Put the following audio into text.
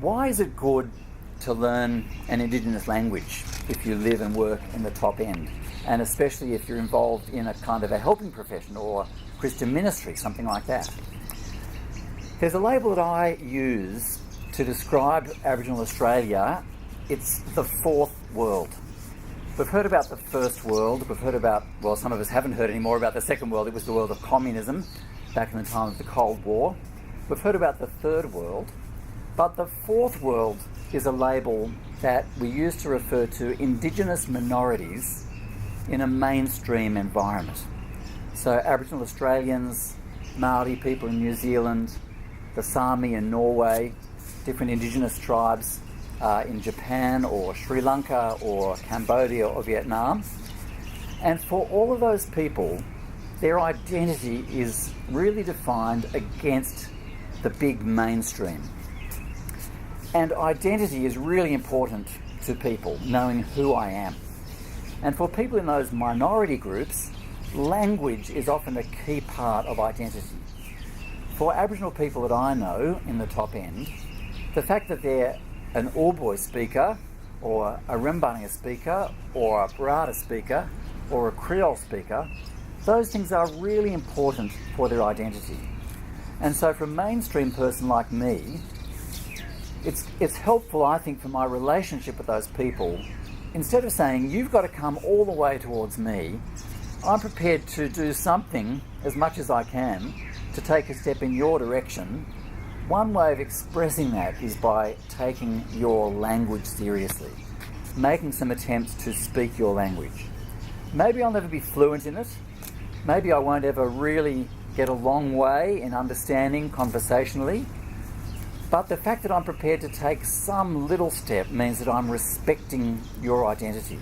Why is it good to learn an Indigenous language if you live and work in the top end? And especially if you're involved in a kind of a helping profession or Christian ministry, something like that. There's a label that I use to describe Aboriginal Australia. It's the fourth world. We've heard about the first world. We've heard about, well, some of us haven't heard any more about the second world. It was the world of communism back in the time of the Cold War. We've heard about the third world. But the fourth world is a label that we use to refer to Indigenous minorities in a mainstream environment. So Aboriginal Australians, Maori people in New Zealand, the Sami in Norway, different Indigenous tribes in Japan or Sri Lanka or Cambodia or Vietnam. And for all of those people, their identity is really defined against the big mainstream. And identity is really important to people, knowing who I am. And for people in those minority groups, language is often a key part of identity. For Aboriginal people that I know in the top end, the fact that they're an Orobo speaker, or a Rimbarnga speaker, or a Barada speaker, or a Creole speaker, those things are really important for their identity. And so for a mainstream person like me, it's helpful, I think, for my relationship with those people. Instead of saying, you've got to come all the way towards me, I'm prepared to do something, as much as I can, to take a step in your direction. One way of expressing that is by taking your language seriously, making some attempts to speak your language. Maybe I'll never be fluent in it. Maybe I won't ever really get a long way in understanding conversationally. But the fact that I'm prepared to take some little step means that I'm respecting your identity.